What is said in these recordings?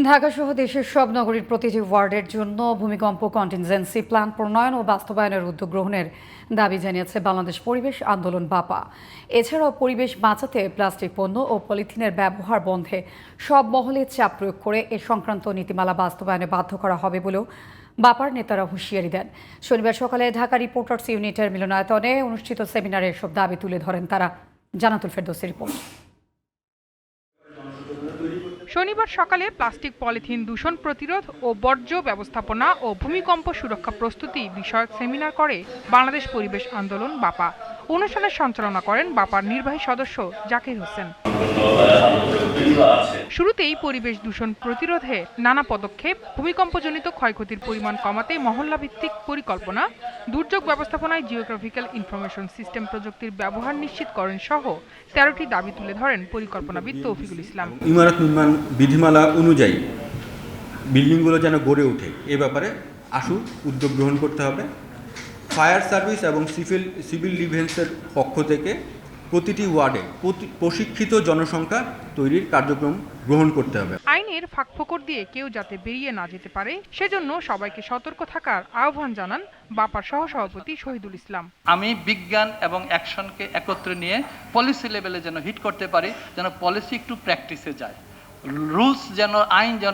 ঢাকাসহ দেশের সব নগরীর প্রতিটি ওয়ার্ডের জন্য ভূমিকম্প কন্টিনজেন্সি প্ল্যান প্রণয়ন ও বাস্তবায়নের উদ্যোগ গ্রহণের দাবি জানিয়েছে বাংলাদেশ পরিবেশ আন্দোলন বাপা। এছাড়াও পরিবেশ বাঁচাতে প্লাস্টিক পণ্য ও পলিথিনের ব্যবহার বন্ধে সব মহলে চাপ প্রয়োগ করে এ সংক্রান্ত নীতিমালা বাস্তবায়নে বাধ্য করা হবে বলেও বাপার নেতারা হুঁশিয়ারি দেন। শনিবার সকালে ঢাকা রিপোর্টার্স ইউনিটের মিলনায়তনে অনুষ্ঠিত সেমিনারে এসব দাবি তুলে ধরেন তারা। জানাতুল ফেরদৌসীর রিপোর্ট। শনিবার সকালে প্লাস্টিক পলিথিন দূষণ প্রতিরোধ ও বর্জ্য ব্যবস্থাপনা ও ভূমিকম্প সুরক্ষা প্রস্তুতি বিষয়ক সেমিনার করে বাংলাদেশ পরিবেশ আন্দোলন বাপা। অনুষ্ঠানের সঞ্চালনা করেন বাপার নির্বাহী সদস্য জাকির হোসেন। শুরুতেই পরিবেশ দূষণ প্রতিরোধে নানা পদক্ষেপ, ভূমিকম্পজনিত ক্ষয়ক্ষতির পরিমাণ কমাতে মহল্লা ভিত্তিক পরিকল্পনা, দুর্যোগ ব্যবস্থাপনায় জিওগ্রাফিক্যাল ইনফরমেশন সিস্টেম প্রযুক্তির ব্যবহার নিশ্চিতকরণ সহ ১৩টি দাবি তুলে ধরেন পরিকল্পনাবিদ তৌফিকুল ইসলাম। ইমারত নির্মাণ বিধিমালা অনুযায়ী বিল্ডিংগুলো যেন গড়ে ওঠে এ ব্যাপারে আশু উদ্যোগ গ্রহণ করতে হবে। ফায়ার সার্ভিস এবং সিভিল ডিফেন্সের পক্ষ থেকে প্রতিটি ওয়ার্ডে প্রশিক্ষিত জনসংখ্যা তৈরির কার্যক্রম গ্রহণ করতে হবে। আইনের ফাঁকফোকর দিয়ে কেউ যাতে বেরিয়ে না যেতে পারে সেজন্য সবাইকে সতর্ক থাকার আহ্বান জানান বাপার সহসভাপতি শহীদুল ইসলাম। আমি বিজ্ঞান এবং অ্যাকশনকে একত্রে নিয়ে পলিসি লেভেলে যেন হিট করতে পারি, যেন পলিসি একটু প্র্যাকটিসে যায়, রুলস যেন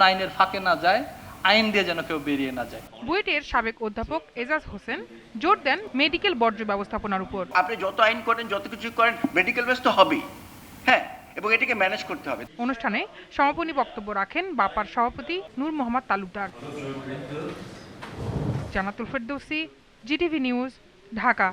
আইনের ফাঁকে না যায়, আইন দিয়ে যেন কেউ বেরিয়ে না যায়। বুয়েটের সাবেক অধ্যাপক এজাজ হোসেন জোর দেন মেডিকেল বর্জ্য ব্যবস্থাপনার উপর। আপনি যত আইন করেন, যত কিছু করেন, মেডিকেল বেস তো হবেই, হ্যাঁ, এবং এটাকে ম্যানেজ করতে হবে। অনুষ্ঠানে সমাপনী বক্তব্য রাখেন বাপার সভাপতি নূর মোহাম্মদ তালুকদার। Jannatul Ferdousi, GTV news, Dhaka.